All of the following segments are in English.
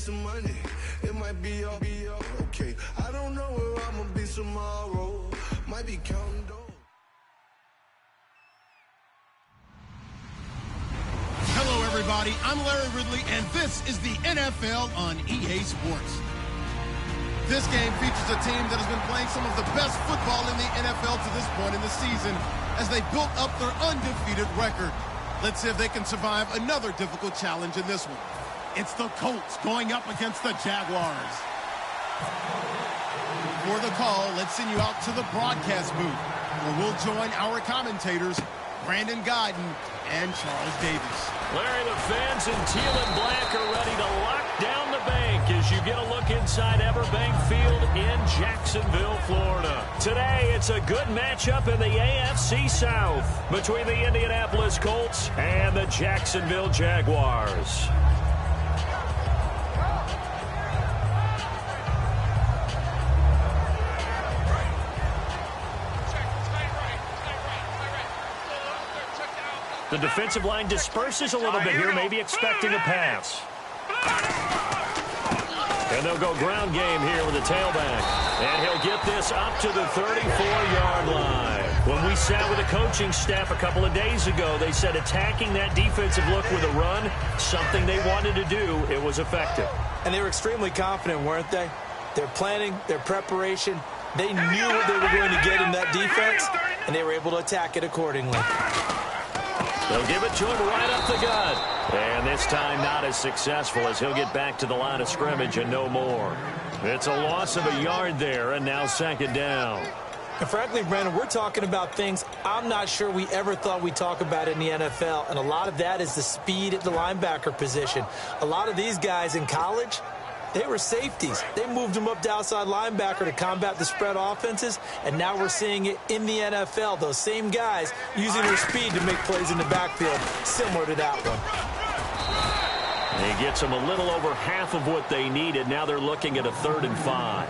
some money. It might be all okay. I don't know where I'ma be tomorrow. Might be counting dough. Hello, everybody. I'm Larry Ridley, and this is the NFL on EA Sports. This game features a team that has been playing some of the best football in the NFL to this point in the season as they built up their undefeated record. Let's see if they can survive another difficult challenge in this one. It's the Colts going up against the Jaguars. For the call, let's send you out to the broadcast booth, where we'll join our commentators, Brandon Guyton and Charles Davis. Larry, the fans in teal and black are ready to lock down the bank as you get a look inside Everbank Field in Jacksonville, Florida. Today, it's a good matchup in the AFC South between the Indianapolis Colts and the Jacksonville Jaguars. The defensive line disperses a little bit here, maybe expecting a pass. And they'll go ground game here with the tailback. And he'll get this up to the 34-yard line. When we sat with the coaching staff a couple of days ago, they said attacking that defensive look with a run, something they wanted to do, it was effective. And they were extremely confident, weren't they? Their planning, their preparation, they knew what they were going to get in that defense, and they were able to attack it accordingly. They'll give it to him right up the gut. And this time not as successful as he'll get back to the line of scrimmage and no more. It's a loss of a yard there, and now second down. And frankly, Brandon, we're talking about things I'm not sure we ever thought we'd talk about in the NFL. And a lot of that is the speed at the linebacker position. A lot of these guys in college, they were safeties. They moved them up to outside linebacker to combat the spread offenses, and now we're seeing it in the NFL. Those same guys using their speed to make plays in the backfield, similar to that one. He gets them a little over half of what they needed. Now they're looking at a 3rd and 5.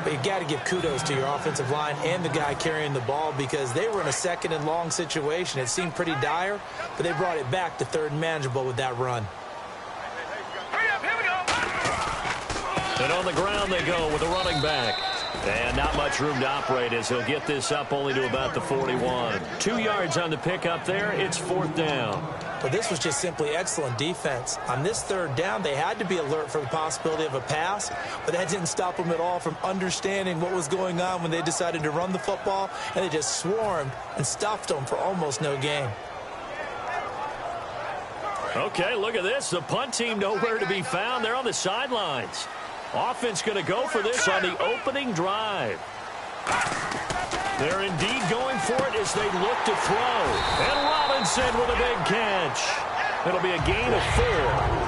But you got to give kudos to your offensive line and the guy carrying the ball because they were in a 2nd and long situation. It seemed pretty dire, but they brought it back to 3rd and manageable with that run. And on the ground they go with a running back. And not much room to operate as he'll get this up only to about the 41. 2 yards on the pickup there. It's 4th down. But this was just simply excellent defense. On this 3rd down, they had to be alert for the possibility of a pass, but that didn't stop them at all from understanding what was going on when they decided to run the football, and they just swarmed and stuffed them for almost no gain. Okay, look at this. The punt team nowhere to be found. They're on the sidelines. Offense going to go for this on the opening drive. They're indeed going for it as they look to throw. And Robinson with a big catch. It'll be a gain of 4.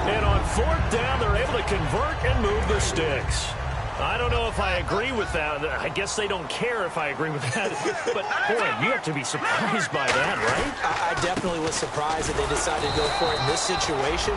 And on 4th down, they're able to convert and move the sticks. I don't know if I agree with that. I guess they don't care if I agree with that. But, boy, you have to be surprised by that, right? I definitely was surprised that they decided to go for it in this situation.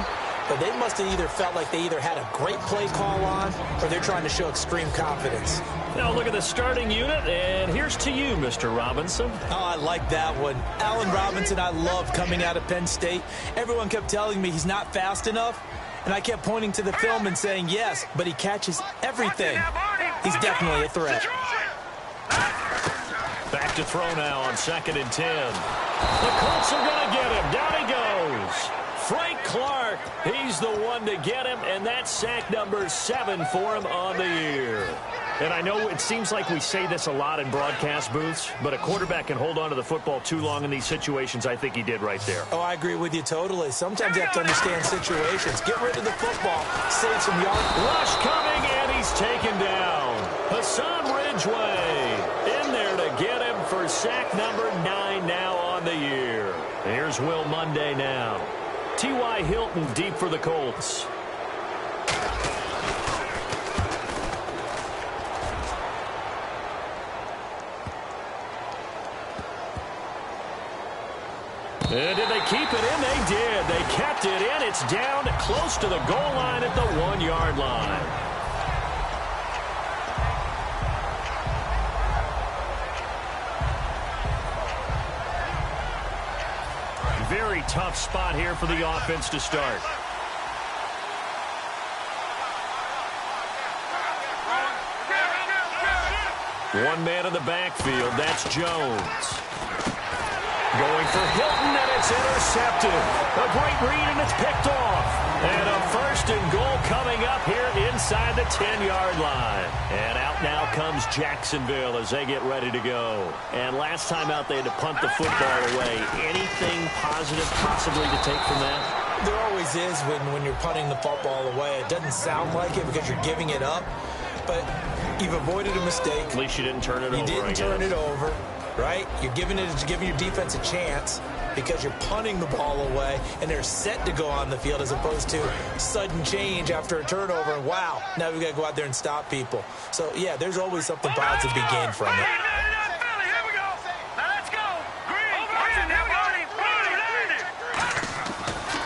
But they must have either felt like they either had a great play call on or they're trying to show extreme confidence. Now look at the starting unit, and here's to you, Mr. Robinson. Oh, I like that one. Allen Robinson, I love coming out of Penn State. Everyone kept telling me he's not fast enough, and I kept pointing to the film and saying yes, but he catches everything. He's definitely a threat. Back to throw now on 2nd and 10. The Colts are going to get him. Down he goes. Frank Clark, he's the one to get him, and that's sack number 7 for him on the year. And I know it seems like we say this a lot in broadcast booths, but a quarterback can hold on to the football too long in these situations. I think he did right there. Oh, I agree with you totally. Sometimes you have to understand situations. Get rid of the football, save some yards. Rush coming, and he's taken down. Hassan Ridgeway in there to get him for sack number 9 now on the year. Here's Will Monday now. T.Y. Hilton deep for the Colts. And did they keep it in? They did. They kept it in. It's down close to the goal line at the 1-yard line. Very tough spot here for the offense to start. One man in the backfield. That's Jones. Going for Hilton, and it's intercepted. A great read, and it's picked off. And a 1st and goal coming up here inside the 10-yard line. And out now comes Jacksonville as they get ready to go. And last time out, they had to punt the football away. Anything positive possibly to take from that? There always is when you're punting the football away. It doesn't sound like it because you're giving it up, but you've avoided a mistake. At least you didn't turn it over. You didn't turn it over. Right? You're giving your defense a chance because you're punting the ball away, and they're set to go on the field as opposed to sudden change after a turnover. And wow, now we've got to go out there and stop people. So, yeah, there's always something positive to be gained from it.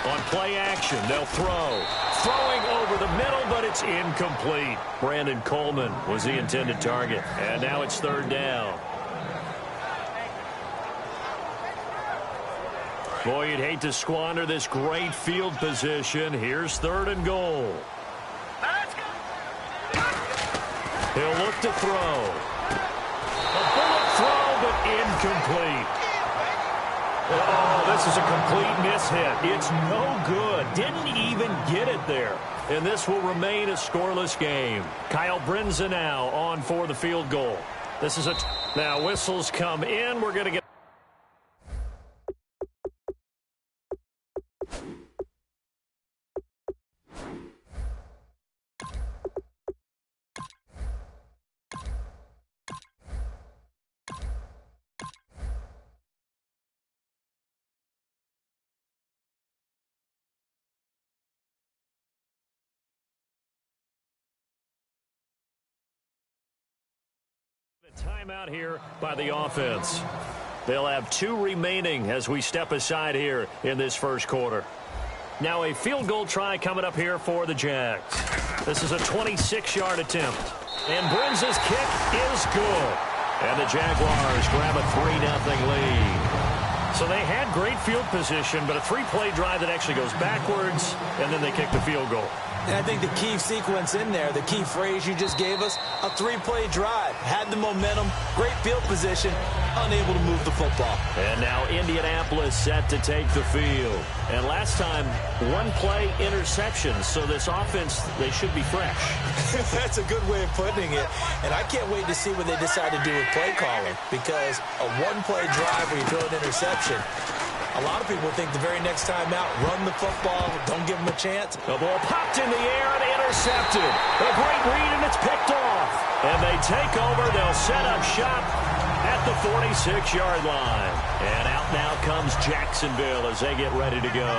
On play action, they'll throw. Throwing over the middle, but it's incomplete. Brandon Coleman was the intended target. And now it's 3rd down. Boy, you'd hate to squander this great field position. Here's 3rd and goal. He'll look to throw. A bullet throw, but incomplete. Oh, this is a complete mishit. It's no good. Didn't even get it there. And this will remain a scoreless game. Kyle Brinza now on for the field goal. This is now whistles come in. We're going to get timeout here by the offense. They'll have 2 remaining as we step aside here in this 1st quarter. Now a field goal try coming up here for the Jags. This is a 26-yard attempt. And Brinza's kick is good. And the Jaguars grab a 3-0 lead. So they had great field position, but a 3-play drive that actually goes backwards, and then they kick the field goal. And I think the key sequence in there, the key phrase you just gave us, a 3-play drive. Had the momentum, great field position, unable to move the football. And now Indianapolis set to take the field. And last time, 1-play interception. So this offense, they should be fresh. That's a good way of putting it. And I can't wait to see what they decide to do with play calling, because a 1-play drive where you throw an interception, a lot of people think the very next time out, run the football, don't give them a chance. The ball popped in the air and intercepted. A great read, and it's picked off. And they take over. They'll set up shop at the 46-yard line. And out now comes Jacksonville as they get ready to go.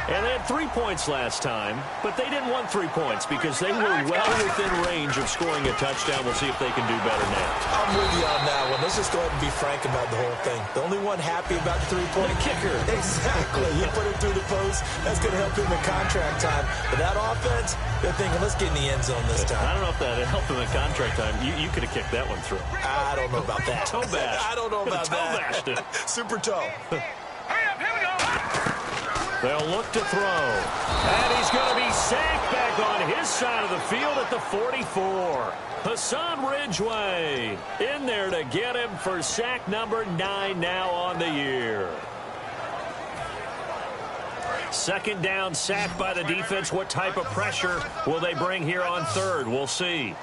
And they had 3 points last time, but they didn't want 3 points because they were well within range of scoring a touchdown. We'll see if they can do better now. I'm with you on that one. Let's just go ahead and be frank about the whole thing. The only one happy about the 3-point kicker. Exactly. You put it through the post. That's going to help him in contract time. But that offense, they're thinking, let's get in the end zone this time. I don't know if that helped him in contract time. You could have kicked that one through. I don't know about that. Toe bash. I don't know about toe that. bashed it. Super toe. They'll look to throw. And he's going to be sacked back on his side of the field at the 44. Hassan Ridgeway in there to get him for sack number 9 now on the year. 2nd down, sack by the defense. What type of pressure will they bring here on 3rd? We'll see.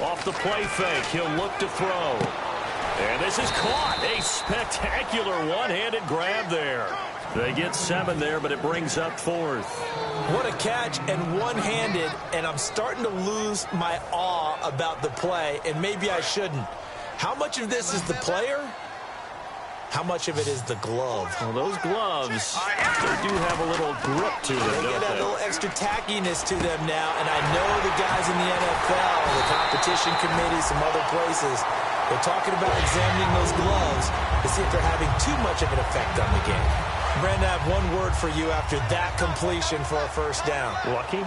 Off the play fake, he'll look to throw. And this is caught. A spectacular one-handed grab there. They get 7 there, but it brings up 4th. What a catch, and one-handed, and I'm starting to lose my awe about the play, and maybe I shouldn't. How much of this is the player? How much of it is the glove? Well, those gloves, they do have a little grip to them, They get don't a they? little extra tackiness to them now, and I know the guys in the NFL, the competition committee, some other places, they're talking about examining those gloves to see if they're having too much of an effect on the game. Brandon, I have one word for you after that completion for a 1st down. Lucky?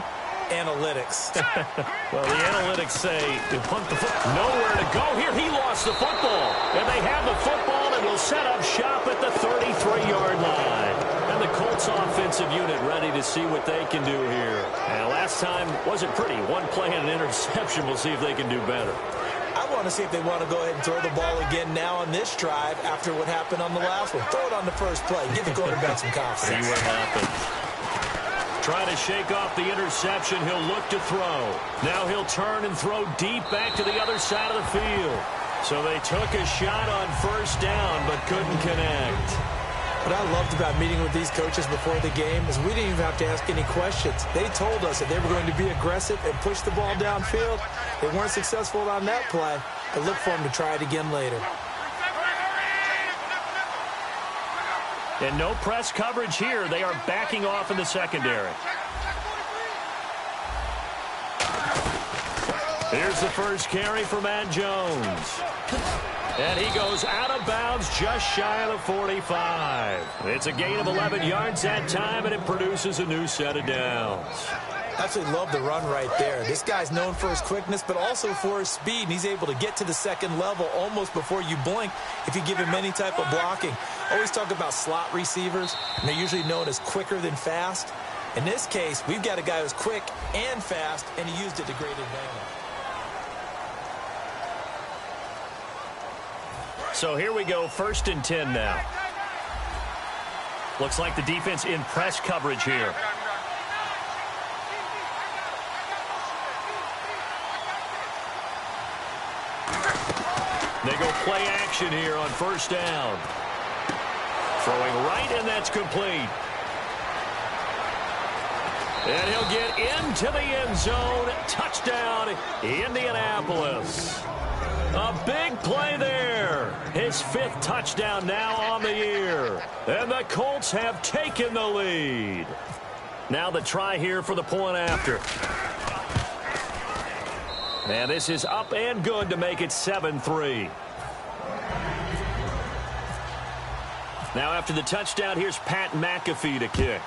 Analytics. Well, the analytics say to punt the football. Nowhere to go here. He lost the football. And they have the football and will set up shop at the 33-yard line. And the Colts offensive unit ready to see what they can do here. And last time wasn't pretty. 1 play and an interception. We'll see if they can do better. want to see if they want to go ahead and throw the ball again now on this drive after what happened on the last one. Throw it on the first play. Give the quarterback some confidence. See what happens. Trying to shake off the interception. He'll look to throw. Now he'll turn and throw deep back to the other side of the field. So they took a shot on first down but couldn't connect. What I loved about meeting with these coaches before the game is we didn't even have to ask any questions. They told us that they were going to be aggressive and push the ball downfield. They weren't successful on that play, but look for them to try it again later. And no press coverage here. They are backing off in the secondary. Here's the first carry for Matt Jones. And he goes out of bounds just shy of the 45. It's a gain of 11 yards that time, and it produces a new set of downs. Absolutely love the run right there. This guy's known for his quickness, but also for his speed, and he's able to get to the second level almost before you blink if you give him any type of blocking. Always talk about slot receivers, and they're usually known as quicker than fast. In this case, we've got a guy who's quick and fast, and he used it to great advantage. So here we go, 1st and 10 now. Looks like the defense in press coverage here. They go play action here on first down. Throwing right, and that's complete. And he'll get into the end zone. Touchdown, Indianapolis. A big play there. His 5th touchdown now on the year. And the Colts have taken the lead. Now the try here for the point after. And this is up and good to make it 7-3. Now after the touchdown, here's Pat McAfee to kick.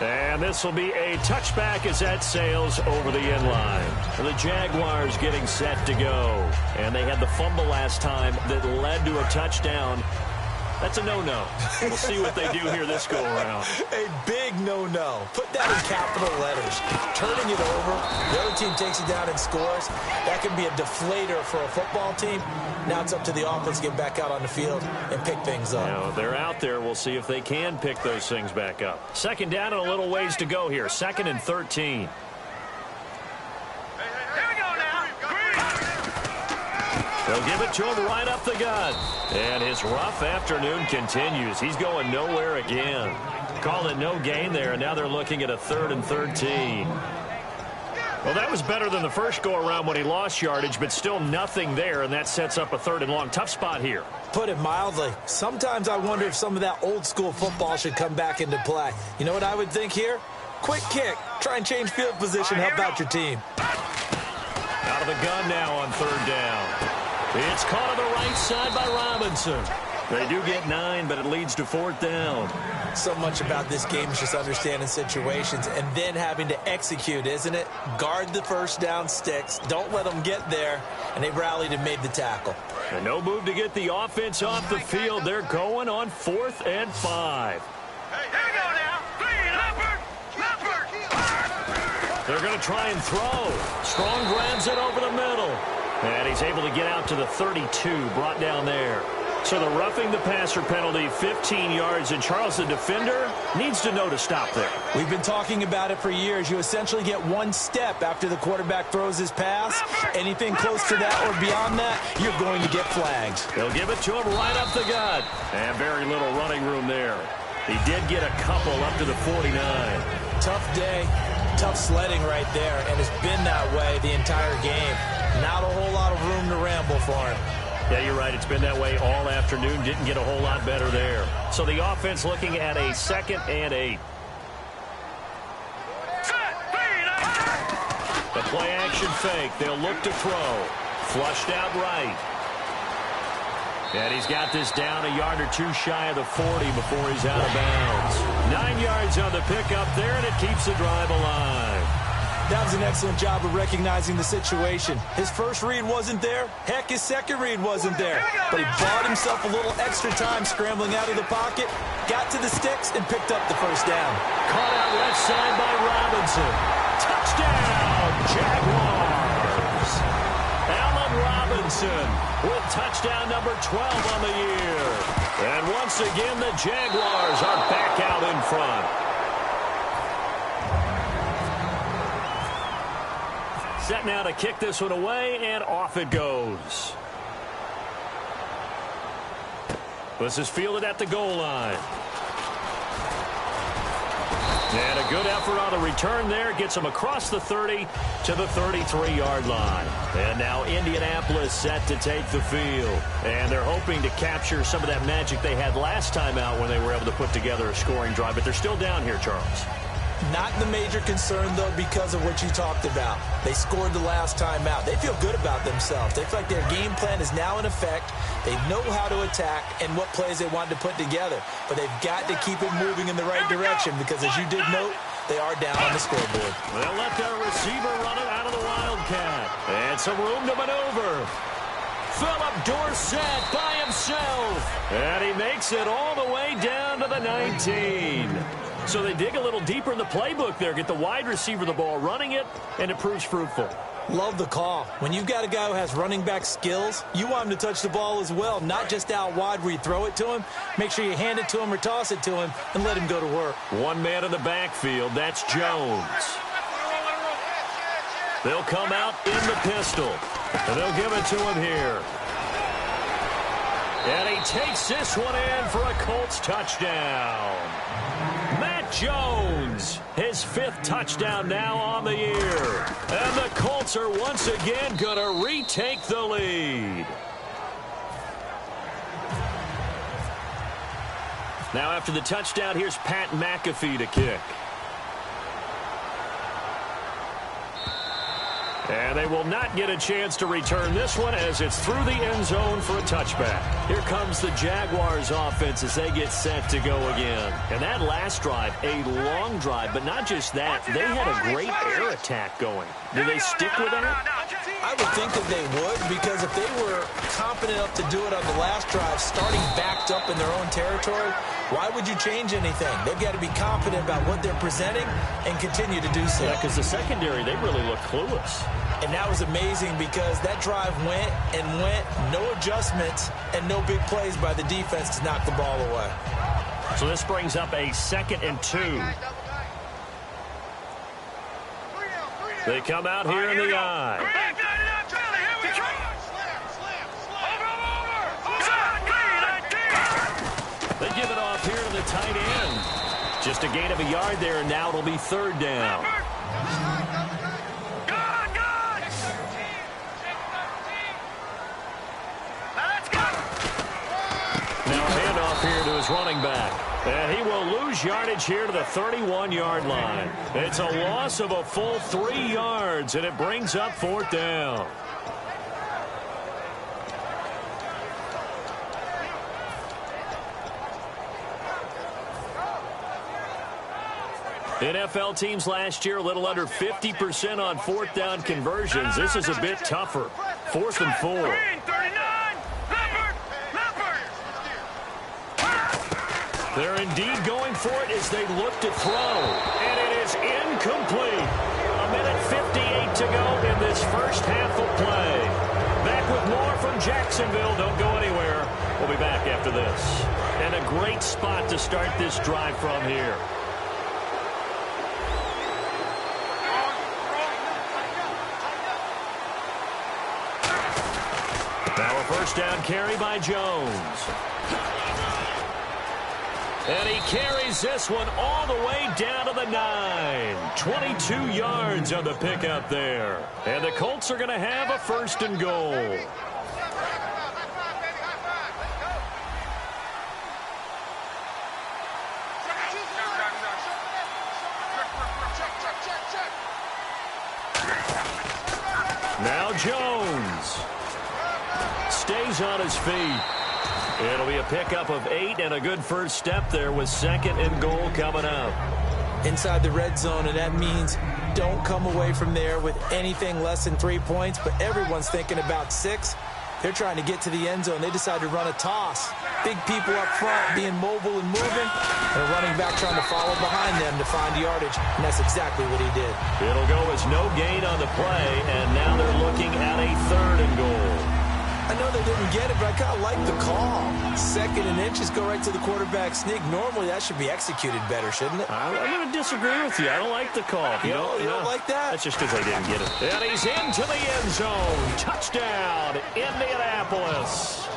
And this will be a touchback as that sails over the end line. The Jaguars getting set to go. And they had the fumble last time that led to a touchdown. That's a no-no. We'll see what they do here this go-around. A big no-no. Put that in capital letters. Turning it over, the other team takes it down and scores. That can be a deflator for a football team. Now it's up to the offense to get back out on the field and pick things up. Now, they're out there. We'll see if they can pick those things back up. 2nd down and a little ways to go here. 2nd and 13. They'll give it to him right up the gut. And his rough afternoon continues. He's going nowhere again. Call it no gain there, and now they're looking at a 3rd and 13. Well, that was better than the first go-around when he lost yardage, but still nothing there, and that sets up a 3rd and long. Tough spot here. Put it mildly. Sometimes I wonder if some of that old-school football should come back into play. You know what I would think here? Quick kick. Try and change field position. Help out your team. Out of the gun now on 3rd down. It's caught on the right side by Robinson. They do get 9, but it leads to 4th down. So much about this game is just understanding situations and then having to execute, isn't it? Guard the first down sticks. Don't let them get there. And they rallied and made the tackle. And no move to get the offense off the field. They're going on 4th and 5. Hey, here we go now. They're going to try and throw. Strong grabs it over the middle. And he's able to get out to the 32, brought down there. So the roughing the passer penalty, 15 yards, and Charles, the defender, needs to know to stop there. We've been talking about it for years. You essentially get one step after the quarterback throws his pass. Anything close to that or beyond that, you're going to get flags. They'll give it to him right up the gut. And very little running room there. He did get a couple up to the 49. Tough day, tough sledding right there, and it's been that way the entire game. Not a whole lot of room to ramble for him. Yeah, you're right. It's been that way all afternoon. Didn't get a whole lot better there. So the offense looking at a 2nd and 8. The play action fake. They'll look to throw. Flushed out right. And he's got this down a yard or two shy of the 40 before he's out of bounds. 9 yards on the pickup there, and it keeps the drive alive. That was an excellent job of recognizing the situation. His first read wasn't there. Heck, his second read wasn't there. But he bought himself a little extra time scrambling out of the pocket, got to the sticks, and picked up the first down. Caught out left side by Robinson. Touchdown, Jaguars. Allen Robinson with touchdown number 12 on the year. And once again, the Jaguars are back out in front. Set now to kick this one away, and off it goes. This is fielded at the goal line. And a good effort on the return there. Gets him across the 30 to the 33-yard line. And now Indianapolis set to take the field. And they're hoping to capture some of that magic they had last time out when they were able to put together a scoring drive. But they're still down here, Charles. Not the major concern, though, because of what you talked about. They scored the last time out. They feel good about themselves. They feel like their game plan is now in effect. They know how to attack and what plays they want to put together. But they've got to keep it moving in the right direction because, as you did note, they are down on the scoreboard. They'll let their receiver run it out of the Wildcat. And some room to maneuver. Philip Dorsett by himself. And he makes it all the way down to the 19. So they dig a little deeper in the playbook there, get the wide receiver the ball, running it, and it proves fruitful. Love the call. When you've got a guy who has running back skills, you want him to touch the ball as well, not just out wide where you throw it to him. Make sure you hand it to him or toss it to him and let him go to work. One man in the backfield, that's Jones. They'll come out in the pistol, and they'll give it to him here. And he takes this one in for a Colts touchdown. Matt Jones, his 5th touchdown now on the year. And the Colts are once again going to retake the lead. Now after the touchdown, here's Pat McAfee to kick. And they will not get a chance to return this one as it's through the end zone for a touchback. Here comes the Jaguars offense as they get set to go again. And that last drive, a long drive, but not just that. They had a great air attack going. Do they stick with that? I would think that they would, because if they were confident enough to do it on the last drive, starting backed up in their own territory, why would you change anything? They've got to be confident about what they're presenting and continue to do so. Yeah, because the secondary, they really look clueless. And that was amazing because that drive went and went, no adjustments and no big plays by the defense to knock the ball away. So this brings up a 2nd and 2. They come out here in the eye. They give it off here to the tight end. Just a gain of a yard there, and now it'll be 3rd down. Now a handoff here to his running back. And he will lose yardage here to the 31-yard line. It's a loss of a full 3 yards, and it brings up 4th down. NFL teams last year a little under 50% on 4th down conversions. This is a bit tougher. 4th and 4. They're indeed going for it as they look to throw. And it is incomplete. 1:58 to go in this first half of play. Back with more from Jacksonville. Don't go anywhere. We'll be back after this. And a great spot to start this drive from here. Now a first down carry by Jones. And he carries this one all the way down to the 9. 22 yards on the pickup there. And the Colts are going to have a 1st and goal. Now Jones stays on his feet. It'll be a pickup of 8 and a good first step there with 2nd and goal coming up. Inside the red zone, and that means don't come away from there with anything less than 3 points, but everyone's thinking about 6. They're trying to get to the end zone. They decide to run a toss. Big people up front being mobile and moving, and a running back trying to follow behind them to find yardage, and that's exactly what he did. It'll go as no gain on the play, and now they're looking at a 3rd and goal. I know they didn't get it, but I kind of like the call. 2nd and inches, go right to the quarterback sneak. Normally, that should be executed better, shouldn't it? I'm going to disagree with you. I don't like the call. You don't like that? That's just because they didn't get it. And he's into the end zone. Touchdown, Indianapolis.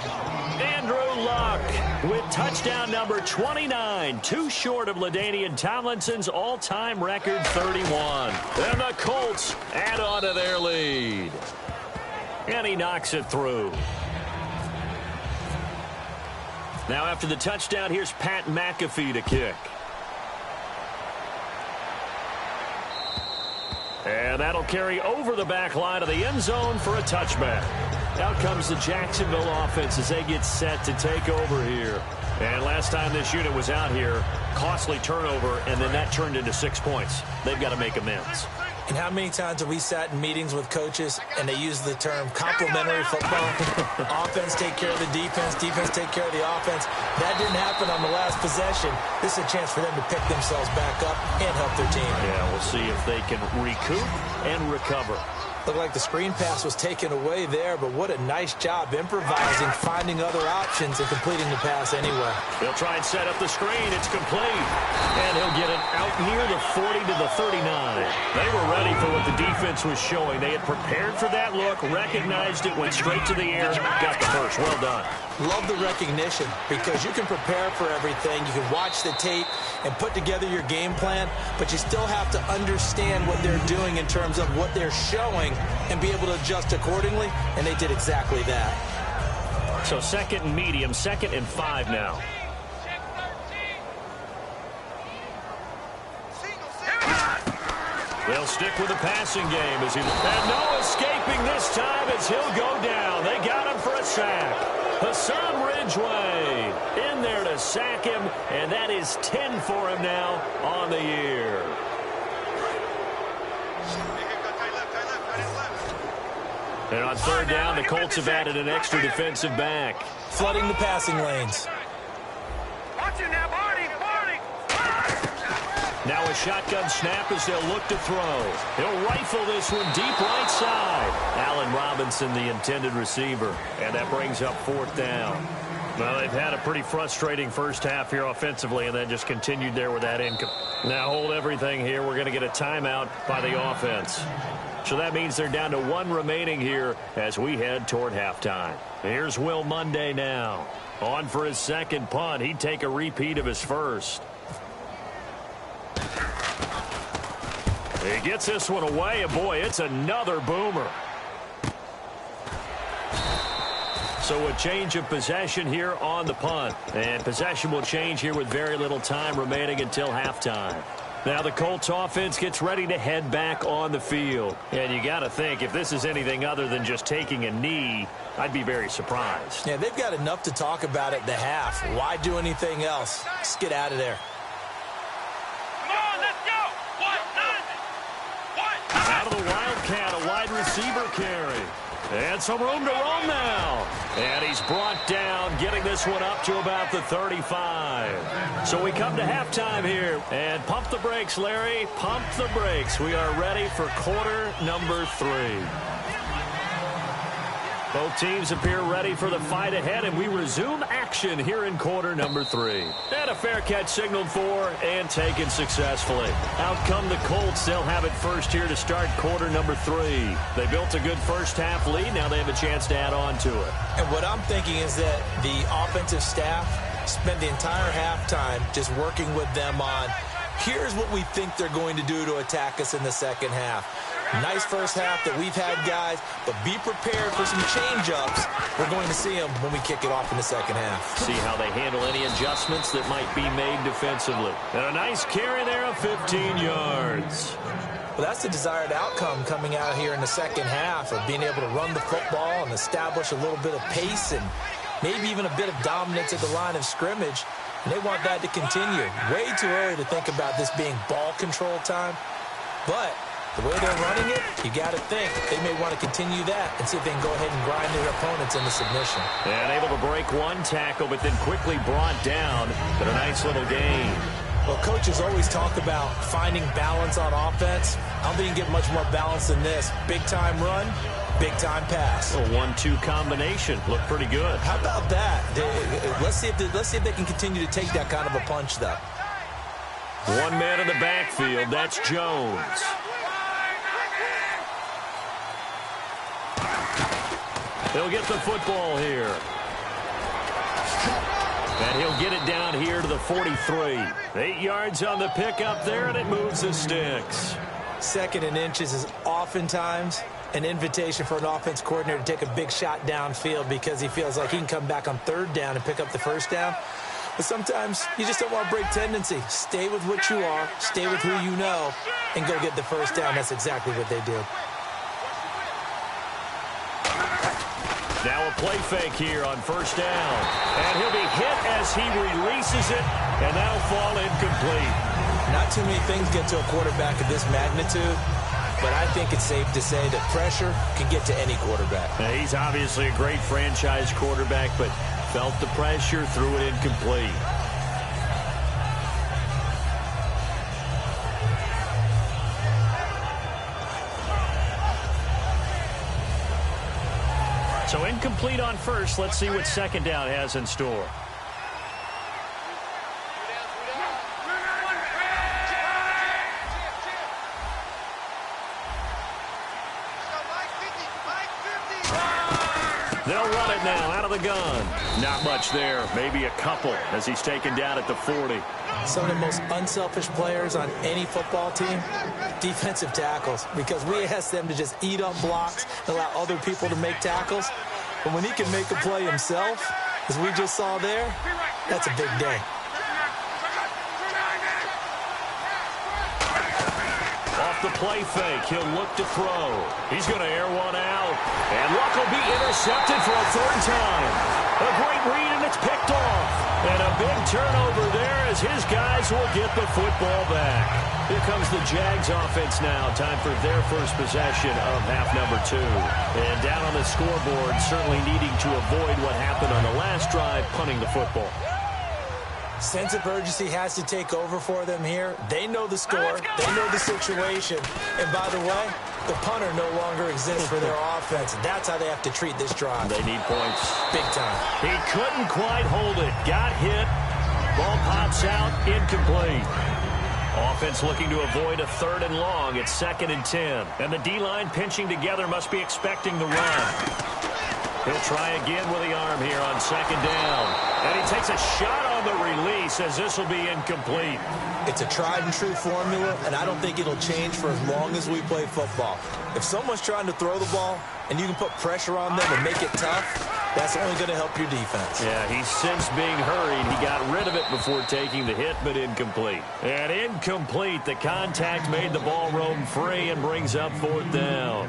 Andrew Luck with touchdown number 29. Too short of LaDainian Tomlinson's all-time record 31. And the Colts add on to their lead. And he knocks it through. Now after the touchdown, here's Pat McAfee to kick. And that'll carry over the back line of the end zone for a touchback. Out comes the Jacksonville offense as they get set to take over here. And last time this unit was out here, costly turnover, and then that turned into 6 points. They've got to make amends. And how many times have we sat in meetings with coaches and they use the term complementary football? Offense take care of the defense, defense take care of the offense. That didn't happen on the last possession. This is a chance for them to pick themselves back up and help their team. Yeah, we'll see if they can recoup and recover. Looked like the screen pass was taken away there, but what a nice job improvising, finding other options, and completing the pass anyway. He'll try and set up the screen. It's complete. And he'll get it out near the 40 to the 39. They were ready for what the defense was showing. They had prepared for that look, recognized it, went straight to the air, got the first. Well done. Love the recognition because you can prepare for everything. You can watch the tape and put together your game plan, but you still have to understand what they're doing in terms of what they're showing and be able to adjust accordingly, and they did exactly that. So 2nd and medium, 2nd and 5 now. They'll stick with the passing game as he... And no escaping this time as he'll go down. They got him for a sack. Hassan Ridgeway in there to sack him, and that is 10 for him now on the year. And on 3rd down, the Colts have added an extra defensive back. Flooding the passing lanes. Now a shotgun snap as they'll look to throw. He'll rifle this one deep right side. Allen Robinson, the intended receiver. And that brings up 4th down. Well, they've had a pretty frustrating first half here offensively and then just continued there with that income. Now hold everything here. We're going to get a timeout by the offense. So that means they're down to 1 remaining here as we head toward halftime. Here's Will Munday now. On for his 2nd punt. He'd take a repeat of his first. He gets this one away, and boy, it's another boomer. So a change of possession here on the punt. And possession will change here with very little time remaining until halftime. Now the Colts offense gets ready to head back on the field. And you got to think, if this is anything other than just taking a knee, I'd be very surprised. Yeah, they've got enough to talk about at the half. Why do anything else? Just get out of there. Out of the Wildcat, a wide receiver carry. And some room to roam now. And he's brought down, getting this one up to about the 35. So we come to halftime here. And pump the brakes, Larry. Pump the brakes. We are ready for quarter number 3. Both teams appear ready for the fight ahead, and we resume action here in quarter number 3. And a fair catch signaled for and taken successfully. Out come the Colts. They'll have it first here to start quarter number 3. They built a good first half lead. Now they have a chance to add on to it. And what I'm thinking is that the offensive staff spent the entire halftime just working with them on, here's what we think they're going to do to attack us in the second half. Nice first half that we've had, guys, but be prepared for some change-ups. We're going to see them when we kick it off in the second half. See how they handle any adjustments that might be made defensively. And a nice carry there of 15 yards. Well, that's the desired outcome coming out here in the second half of being able to run the football and establish a little bit of pace and maybe even a bit of dominance at the line of scrimmage. And they want that to continue. Way too early to think about this being ball control time, but The way they're running it, you got to think they may want to continue that and see if they can go ahead and grind their opponents into submission. And able to break one tackle, but then quickly brought down. But a nice little gain. Well, coaches always talk about finding balance on offense. I don't think you can get much more balance than this. Big-time run, big-time pass. A 1-2 combination. Looked pretty good. How about that? Let's see if they can continue to take that kind of a punch, though. One man in the backfield. That's Jones. He'll get the football here. And he'll get it down here to the 43. 8 yards on the pickup there, and it moves the sticks. 2nd and inches is oftentimes an invitation for an offense coordinator to take a big shot downfield because he feels like he can come back on 3rd down and pick up the 1st down. But sometimes you just don't want to break tendency. Stay with what you are, stay with who you know, and go get the 1st down. That's exactly what they did. Now a play fake here on 1st down. And he'll be hit as he releases it, and that'll fall incomplete. Not too many things get to a quarterback of this magnitude, but I think it's safe to say that pressure can get to any quarterback. Now, he's obviously a great franchise quarterback, but felt the pressure, threw it incomplete. So incomplete on 1st. Let's see what 2nd down has in store. They'll run it now out of the gun. Not much there. Maybe a couple as he's taken down at the 40. Some of the most unselfish players on any football team, defensive tackles, because we ask them to just eat up blocks and allow other people to make tackles. But when he can make a play himself, as we just saw there, that's a big day. Off the play fake, he'll look to throw. He's going to air one out. And luck will be intercepted for a 3rd time. A great read, and it's picked off. And a big turnover there as his guys will get the football back. Here comes the Jags offense now. Time for their first possession of half number 2. And down on the scoreboard, certainly needing to avoid what happened on the last drive, punting the football. Sense of urgency has to take over for them here. They know the score. They know the situation. And by the way, the punter no longer exists for their offense. That's how they have to treat this drive. They need points. Big time. He couldn't quite hold it. Got hit. Ball pops out. Incomplete. Offense looking to avoid a 3rd and long. It's 2nd and 10. And the D-line pinching together must be expecting the run. He'll try again with the arm here on 2nd down. And he takes a shot on the release as this will be incomplete. It's a tried-and-true formula, and I don't think it'll change for as long as we play football. If someone's trying to throw the ball and you can put pressure on them and make it tough, that's only going to help your defense. Yeah, he's since being hurried. He got rid of it before taking the hit, but incomplete. And incomplete. The contact made the ball roam free and brings up 4th down.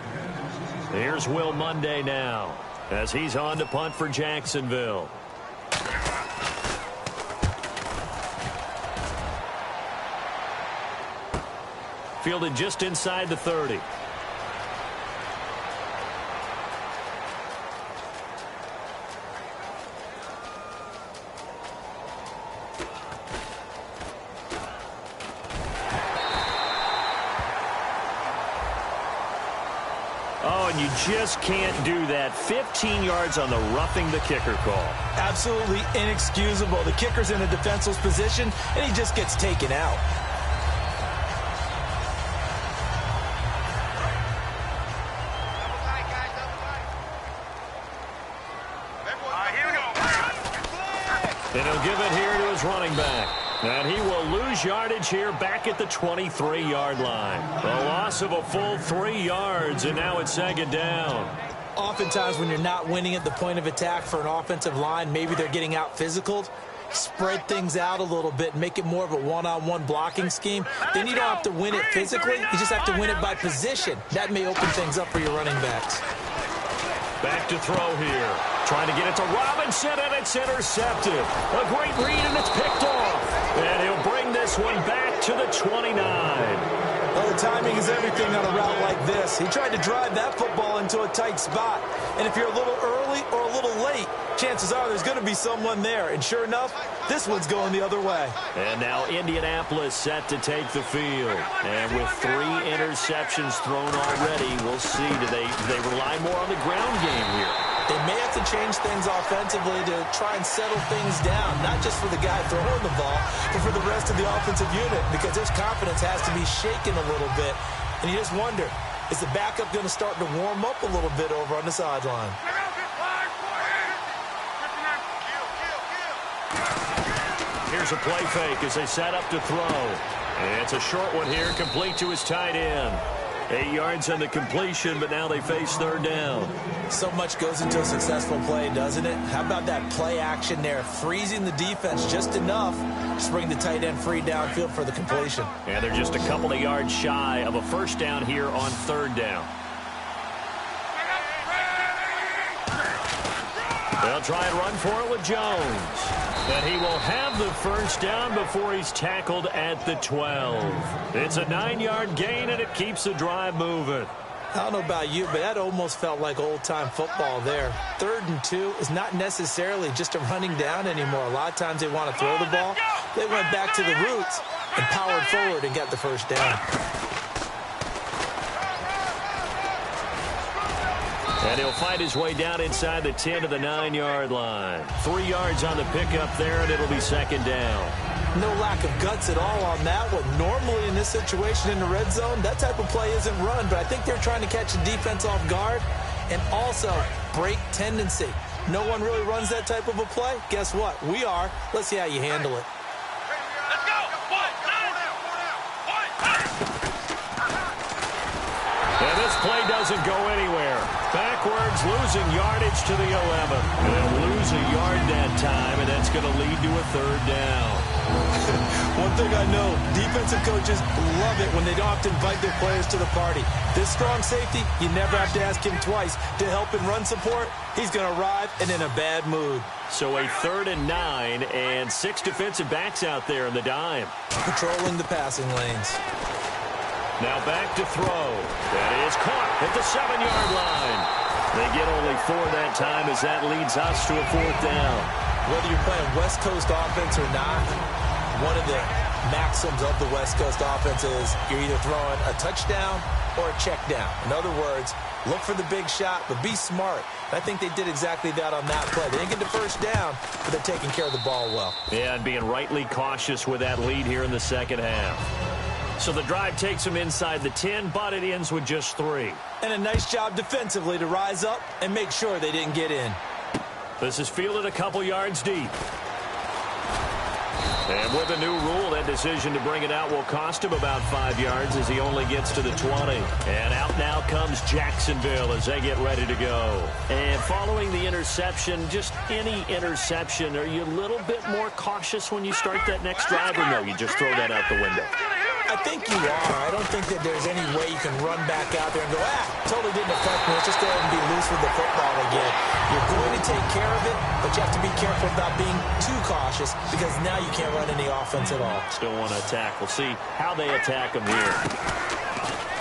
Here's Will Monday now as he's on to punt for Jacksonville. Fielded just inside the 30. Oh, and you just can't do that. 15 yards on the roughing the kicker call. Absolutely inexcusable. The kicker's in a defenseless position, and he just gets taken out. And he'll give it here to his running back. And he will lose yardage here back at the 23-yard line. A loss of a full 3 yards, and now it's 2nd down. Oftentimes when you're not winning at the point of attack for an offensive line, maybe they're getting out physical. Spread things out a little bit, make it more of a one-on-one blocking scheme. Then you don't have to win it physically. You just have to win it by position. That may open things up for your running backs. Back to throw here. Trying to get it to Robinson, and it's intercepted. A great read, and it's picked off. And he'll bring this one back to the 29. Oh, timing is everything on a route like this. He tried to drive that football into a tight spot. And if you're a little early or a little late, chances are there's going to be someone there. And sure enough, this one's going the other way. And now Indianapolis set to take the field. And with 3 interceptions thrown already, we'll see. Do they rely more on the ground game here? They may have to change things offensively to try and settle things down, not just for the guy throwing the ball, but for the rest of the offensive unit, because his confidence has to be shaken a little bit. And you just wonder, is the backup going to start to warm up a little bit over on the sideline? Here's a play fake as they set up to throw. And it's a short one here, complete to his tight end. 8 yards on the completion, but now they face 3rd down. So much goes into a successful play, doesn't it? How about that play action there, freezing the defense just enough to bring the tight end free downfield for the completion. And they're just a couple of yards shy of a 1st down here on 3rd down. They'll try and run for it with Jones. And he will have the 1st down before he's tackled at the 12. It's a 9-yard gain, and it keeps the drive moving. I don't know about you, but that almost felt like old-time football there. 3rd and 2 is not necessarily just a running down anymore. A lot of times they want to throw the ball. They went back to the roots and powered forward and got the 1st down. And he'll fight his way down inside the 10 to the 9-yard line. 3 yards on the pickup there, and it'll be 2nd down. No lack of guts at all on that one. Normally in this situation in the red zone, that type of play isn't run, but I think they're trying to catch the defense off guard and also break tendency. No one really runs that type of a play. Guess what? We are. Let's see how you handle it. Let's go. And this play doesn't go anywhere. Backwards, losing yardage to the 11. They'll lose a yard that time, and that's going to lead to a 3rd down. One thing I know, defensive coaches love it when they don't have to invite their players to the party. This strong safety, you never have to ask him twice to help in run support. He's going to arrive and in a bad mood. So a 3rd and 9, and 6 defensive backs out there in the dime. Patrolling the passing lanes. Now back to throw. That is caught at the 7-yard line. They get only 4 that time as that leads us to a 4th down. Whether you're playing West Coast offense or not, one of the maxims of the West Coast offense is you're either throwing a touchdown or a check down. In other words, look for the big shot, but be smart. I think they did exactly that on that play. They didn't get the 1st down, but they're taking care of the ball well. Yeah, and being rightly cautious with that lead here in the 2nd half. So the drive takes them inside the 10, but it ends with just 3. And a nice job defensively to rise up and make sure they didn't get in. This is fielded a couple yards deep. And with a new rule, that decision to bring it out will cost him about 5 yards as he only gets to the 20. And out now comes Jacksonville as they get ready to go. And following the interception, just any interception, are you a little bit more cautious when you start that next drive, or no, you just throw that out the window? I think you are. I don't think that there's any way you can run back out there and go, totally didn't affect me. Let's just go ahead and be loose with the football again. You're going to take care of it, but you have to be careful about being too cautious because now you can't run any offense at all. Still want to attack. We'll see how they attack him here.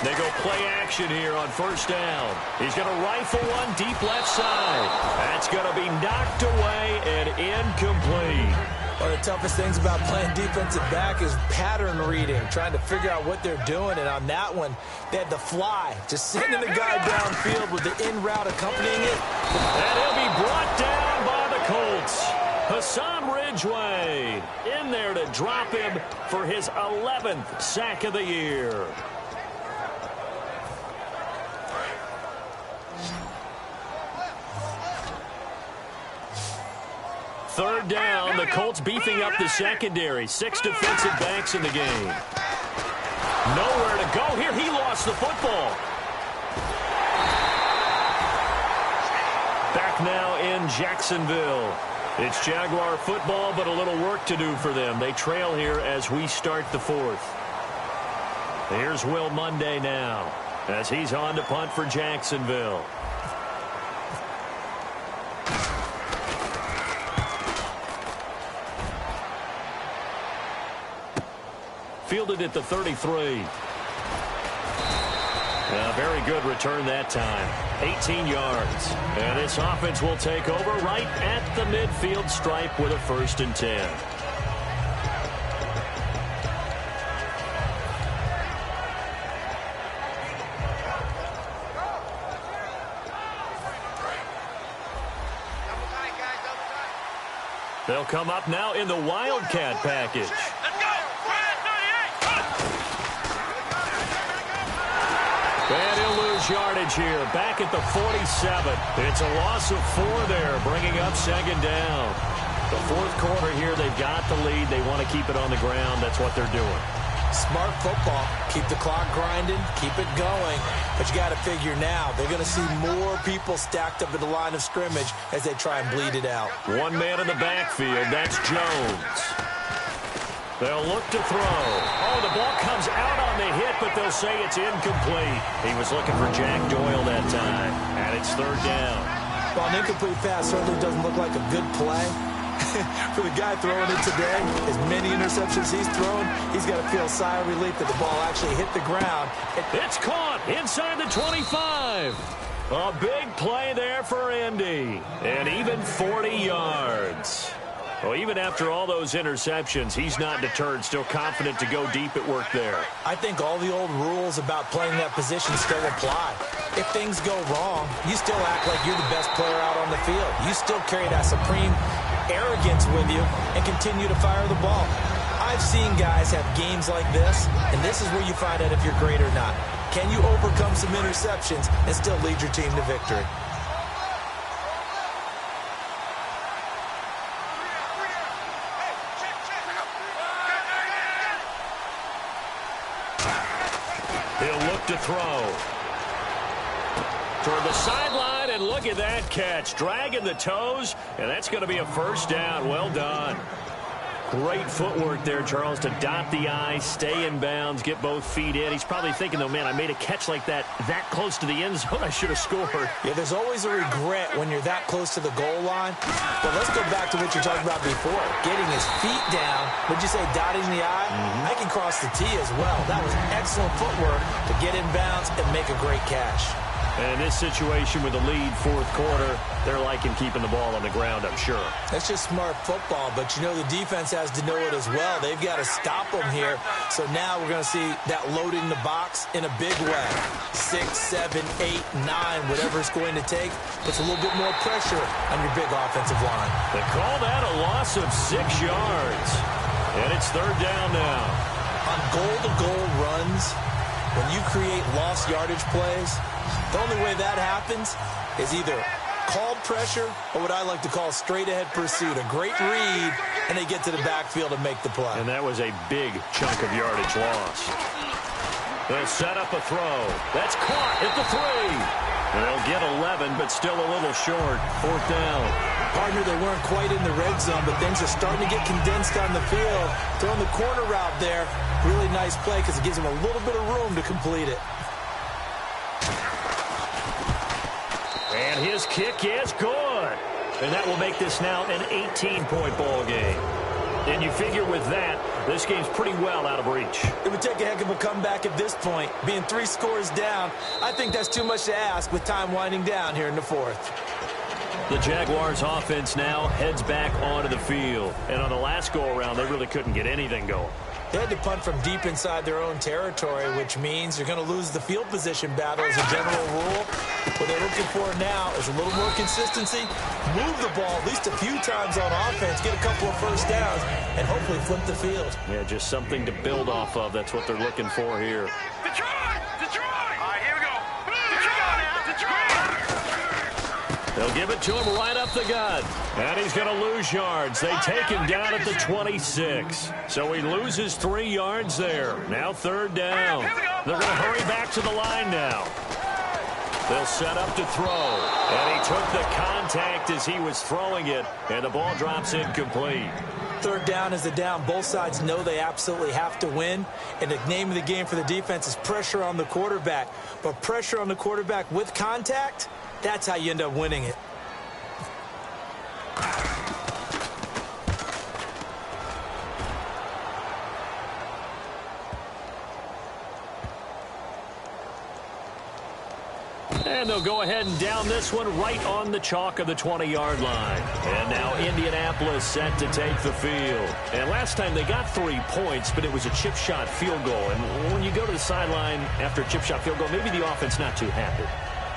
They go play action here on 1st down. He's going to rifle one deep left side. That's going to be knocked away and incomplete. One of the toughest things about playing defensive back is pattern reading, trying to figure out what they're doing. And on that one, they had the fly, just sending the guy downfield with the in route accompanying it. And he'll be brought down by the Colts. Hassan Ridgeway in there to drop him for his 11th sack of the year. Third down, the Colts beefing up the secondary. 6 defensive backs in the game. Nowhere to go here. He lost the football. Back now in Jacksonville. It's Jaguar football, but a little work to do for them. They trail here as we start the 4th. Here's Will Monday now as he's on to punt for Jacksonville. Fielded at the 33. A very good return that time. 18 yards. And this offense will take over right at the midfield stripe with a 1st and 10. They'll come up now in the Wildcat package. And he'll lose yardage here. Back at the 47. It's a loss of 4 there, bringing up 2nd down. The 4th quarter here, they've got the lead. They want to keep it on the ground. That's what they're doing. Smart football. Keep the clock grinding. Keep it going. But you got to figure now, they're going to see more people stacked up at the line of scrimmage as they try and bleed it out. 1 man in the backfield. That's Jones. They'll look to throw. Oh, the ball comes out on the hit, but they'll say it's incomplete. He was looking for Jack Doyle that time, and it's 3rd down. Well, an incomplete pass certainly doesn't look like a good play. For the guy throwing it today, as many interceptions he's thrown, he's got to feel a sigh of relief that the ball actually hit the ground. It's caught inside the 25. A big play there for Indy, and even 40 yards. Well, even after all those interceptions, he's not deterred, still confident to go deep at work there. I think all the old rules about playing that position still apply. If things go wrong, you still act like you're the best player out on the field. You still carry that supreme arrogance with you and continue to fire the ball. I've seen guys have games like this, and this is where you find out if you're great or not. Can you overcome some interceptions and still lead your team to victory? He'll look to throw. Toward the sideline, and look at that catch. Dragging the toes, and that's going to be a 1st down. Well done. Great footwork there, Charles, to dot the I, stay in bounds, get both feet in. He's probably thinking, though, man, I made a catch like that close to the end zone. I should have scored. Yeah, there's always a regret when you're that close to the goal line. But let's go back to what you talked about before. Getting his feet down. Would you say dotting the I? I can cross the T as well. That was excellent footwork to get in bounds and make a great catch. And in this situation with the lead, 4th quarter, they're liking keeping the ball on the ground, I'm sure. That's just smart football, but you know the defense has to know it as well. They've got to stop them here. So now we're going to see that loading the box in a big way. 6, 7, 8, 9, whatever it's going to take. Puts a little bit more pressure on your big offensive line. They call that a loss of 6 yards. And it's 3rd down now. On goal-to-goal runs, when you create lost yardage plays, the only way that happens is either called pressure or what I like to call straight-ahead pursuit. A great read, and they get to the backfield and make the play. And that was a big chunk of yardage lost. They'll set up a throw. That's caught at the 3. And they'll get 11, but still a little short. 4th down. Partner, they weren't quite in the red zone, but things are starting to get condensed on the field. Throwing the corner route there, really nice play because it gives them a little bit of room to complete it. And his kick is good. And that will make this now an 18-point ball game. And you figure with that, this game's pretty well out of reach. It would take a heck of a comeback at this point. Being 3 scores down, I think that's too much to ask with time winding down here in the 4th. The Jaguars offense now heads back onto the field. And on the last go-around, they really couldn't get anything going. They had to punt from deep inside their own territory, which means you're going to lose the field position battle as a general rule. What they're looking for now is a little more consistency, move the ball at least a few times on offense, get a couple of 1st downs, and hopefully flip the field. Yeah, just something to build off of. That's what they're looking for here. Detroit! Detroit! All right, here we go. Detroit now! Detroit! They'll give it to him right up the gut. And he's going to lose yards. They take him down at the 26. So he loses 3 yards there. Now 3rd down. They're going to hurry back to the line now. They'll set up to throw. And he took the contact as he was throwing it. And the ball drops incomplete. 3rd down is the down. Both sides know they absolutely have to win. And the name of the game for the defense is pressure on the quarterback. But pressure on the quarterback with contact, that's how you end up winning it. And they'll go ahead and down this one right on the chalk of the 20-yard line. And now Indianapolis set to take the field. And last time they got 3 points, but it was a chip shot field goal. And when you go to the sideline after a chip shot field goal, maybe the offense not too happy.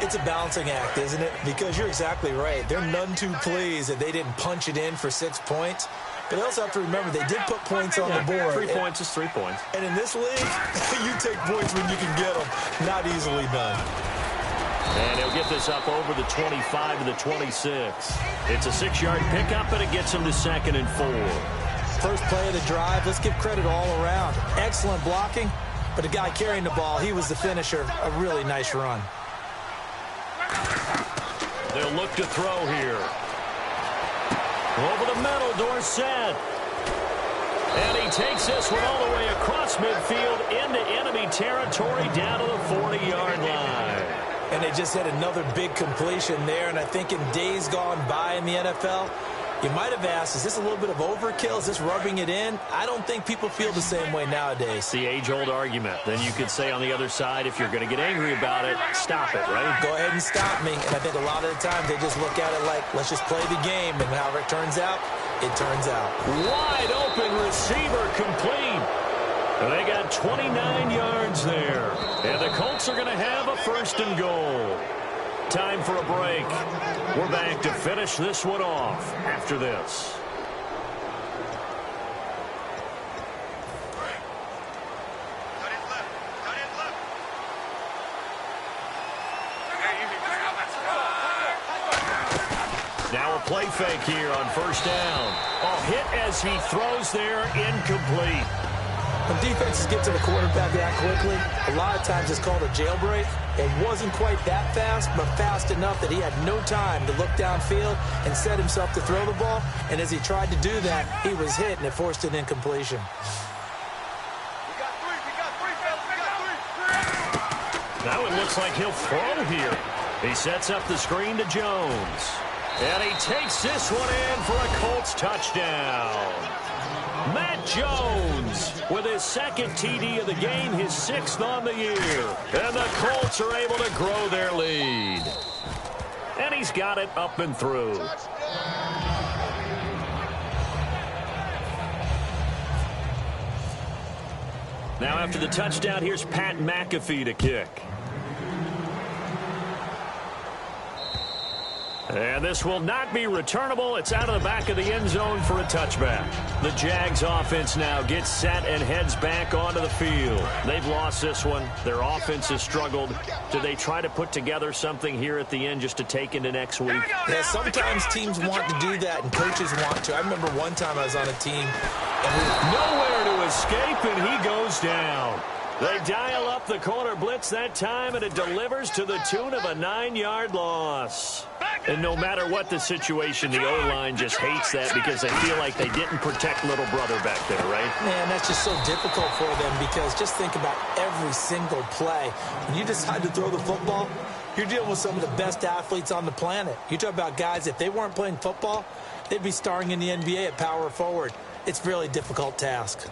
It's a balancing act, isn't it? Because you're exactly right. They're none too pleased that they didn't punch it in for 6 points. But they also have to remember they did put points on the board. 3 points is 3 points. And in this league, you take points when you can get them. Not easily done. And he'll get this up over the 25 to the 26. It's a 6-yard pickup, and it gets him to 2nd and 4. First play of the drive, let's give credit all around. Excellent blocking, but the guy carrying the ball, he was the finisher. A really nice run. They'll look to throw here. Over the middle, Dorsett. And he takes this one all the way across midfield into enemy territory down to the 40-yard line. And they just had another big completion there. And I think in days gone by in the NFL, you might have asked, is this a little bit of overkill? Is this rubbing it in? I don't think people feel the same way nowadays. The age-old argument. Then you could say on the other side, if you're going to get angry about it, stop it, right? Go ahead and stop me. And I think a lot of the time they just look at it like, let's just play the game. And however it turns out, it turns out. Wide open receiver complete. And they got 29 yards there. And the Colts are going to have a 1st and goal. Time for a break. We're back to finish this one off after this. Now a play fake here on 1st down. Oh, hit as he throws there, incomplete. When defenses get to the quarterback that quickly, a lot of times it's called a jailbreak. It wasn't quite that fast, but fast enough that he had no time to look downfield and set himself to throw the ball. And as he tried to do that, he was hit, and it forced an incompletion. Now it looks like he'll throw here. He sets up the screen to Jones. And he takes this one in for a Colts touchdown. Matt Jones with his 2nd TD of the game, his 6th on the year. And the Colts are able to grow their lead. And he's got it up and through. Now after the touchdown, here's Pat McAfee to kick. And this will not be returnable. It's out of the back of the end zone for a touchback. The Jags offense now gets set and heads back onto the field. They've lost this one. Their offense has struggled. Do they try to put together something here at the end just to take into next week? Yeah, sometimes teams want to do that and coaches want to. I remember one time I was on a team. And nowhere to escape, and he goes down. They dial up the corner blitz that time, and it delivers to the tune of a 9-yard loss. And no matter what the situation, the O-line just hates that because they feel like they didn't protect little brother back there, right? Man, that's just so difficult for them because just think about every single play. When you decide to throw the football, you're dealing with some of the best athletes on the planet. You talk about guys, if they weren't playing football, they'd be starring in the NBA at power forward. It's a really difficult task.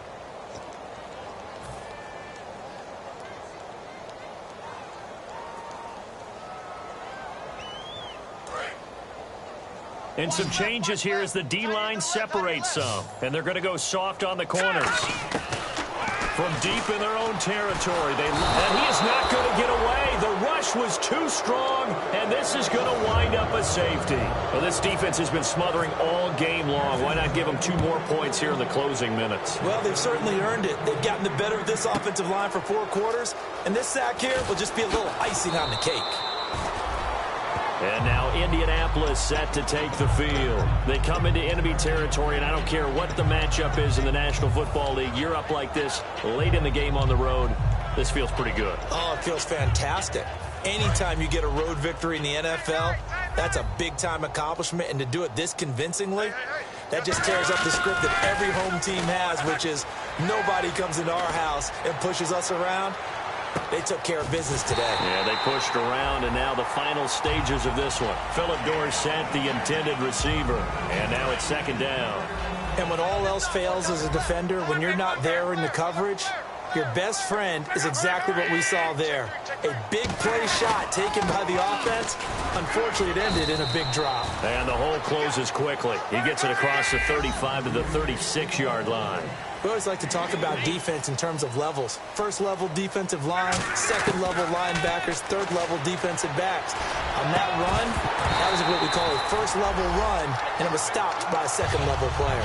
And some changes here as the D-line separates some. And they're going to go soft on the corners. From deep in their own territory. And he is not going to get away. The rush was too strong, and this is going to wind up a safety. Well, this defense has been smothering all game long. Why not give them 2 more points here in the closing minutes? Well, they've certainly earned it. They've gotten the better of this offensive line for 4 quarters, and this sack here will just be a little icing on the cake. And now Indianapolis set to take the field. They come into enemy territory, and I don't care what the matchup is in the National Football League. You're up like this late in the game on the road. This feels pretty good. Oh, it feels fantastic. Anytime you get a road victory in the NFL, that's a big-time accomplishment. And to do it this convincingly, that just tears up the script that every home team has, which is nobody comes into our house and pushes us around. They took care of business today. Yeah, they pushed around, and now the final stages of this one. Philip Dorsett, the intended receiver, and now it's 2nd down. And when all else fails as a defender, when you're not there in the coverage, Your best friend is exactly what we saw there. A big play shot taken by the offense. Unfortunately, it ended in a big drop. And the hole closes quickly. He gets it across the 35 to the 36-yard line. We always like to talk about defense in terms of levels. First level defensive line, second level linebackers, third level defensive backs. On that run, that was what we call a first level run, and it was stopped by a second level player.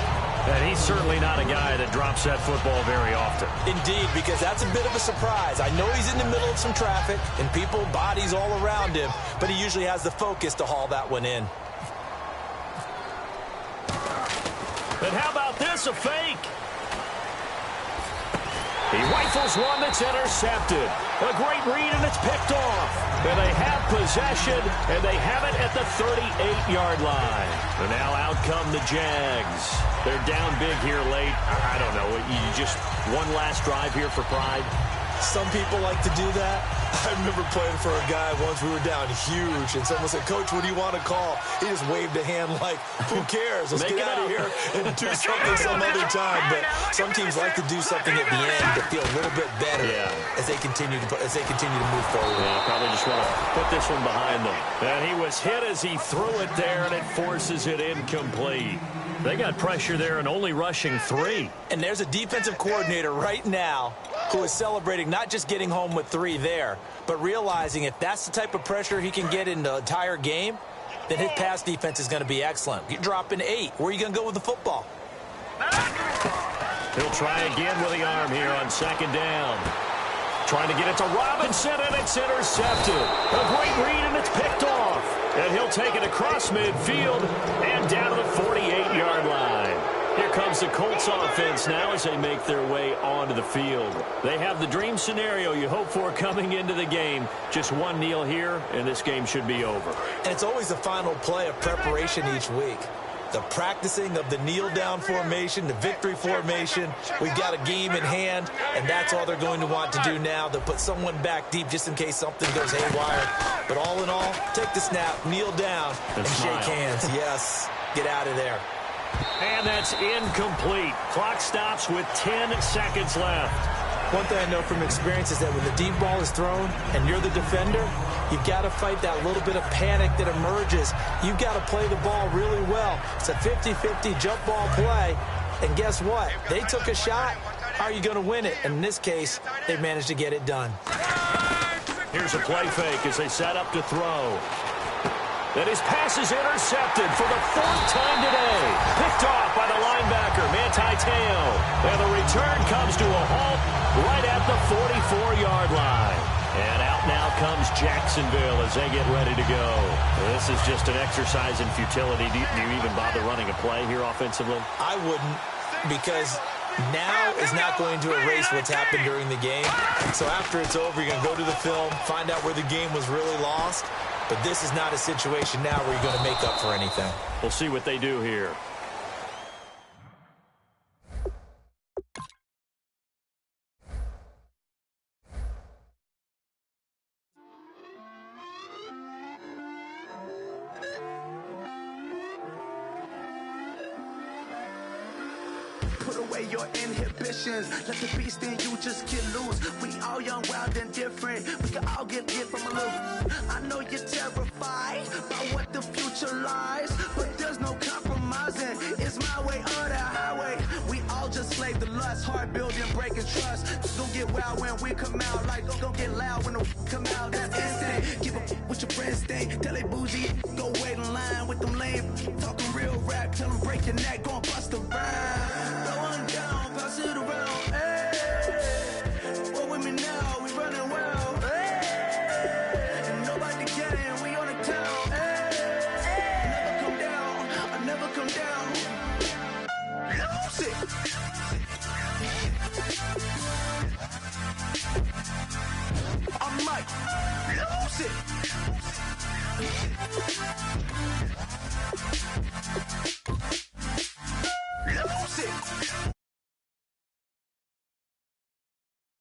And he's certainly not a guy that drops that football very often. Indeed, because that's a bit of a surprise. I know he's in the middle of some traffic and people, bodies all around him, but he usually has the focus to haul that one in. And how about this, a fake? He rifles one that's intercepted. A great read, and it's picked off. And they have possession, and they have it at the 38-yard line. And now out come the Jags. They're down big here late. I don't know. You just one last drive here for pride? Some people like to do that. I remember playing for a guy once. We were down huge, and someone said, "Coach, what do you want to call?" He just waved a hand like, "Who cares? Let's get out of here and do something some other time." But some teams like to do something at the end to feel a little bit better as they continue to move forward. Yeah, probably just want to put this one behind them. And he was hit as he threw it there, and it forces it incomplete. They got pressure there and only rushing 3. And there's a defensive coordinator right now who is celebrating not just getting home with 3 there, but realizing if that's the type of pressure he can get in the entire game, then his pass defense is going to be excellent. You're dropping 8. Where are you going to go with the football? He'll try again with the arm here on second down. Trying to get it to Robinson, and it's intercepted. A great read, and it's picked off. And he'll take it across midfield and down to the 48-yard line. Here comes the Colts offense now as they make their way onto the field. They have the dream scenario you hope for coming into the game. Just one kneel here, and this game should be over. And it's always the final play of preparation each week. The practicing of the kneel-down formation, the victory formation. We've got a game in hand, and that's all they're going to want to do now. They'll put someone back deep just in case something goes haywire. But all in all, take the snap, kneel down, and shake hands. Yes, get out of there. And that's incomplete. Clock stops with 10 seconds left. One thing I know from experience is that when the deep ball is thrown and you're the defender, you've got to fight that little bit of panic that emerges. You've got to play the ball really well. It's a 50-50 jump ball play. And guess what? They took a shot. How are you going to win it? And in this case, they managed to get it done. Here's a play fake as they set up to throw. And his pass is intercepted for the 4th time today. Picked off by the linebacker, Manti Te'o. And the return comes to a halt right at the 44-yard line. And out now comes Jacksonville as they get ready to go. This is just an exercise in futility. Do you even bother running a play here offensively? I wouldn't, because now is not going to erase what's happened during the game. So after it's over, you're going to go to the film, find out where the game was really lost. But this is not a situation now where you're going to make up for anything. We'll see what they do here. Put away your inhibitions. Let the beast in you just get loose. We all young, wild, and different. We can all get hit from a little. I know you're terrified by what the future lies, but there's no compromising. It's my way or the highway. We all just slave the lust, hard building, breaking trust. It's gonna get wild when we come out. Like it's gonna get loud when the come out. That's instant. Give up what your friends think. Tell they bougie. Go wait in line with them lame. Talking real rap. Tell them break your neck. Go and bust a rhyme.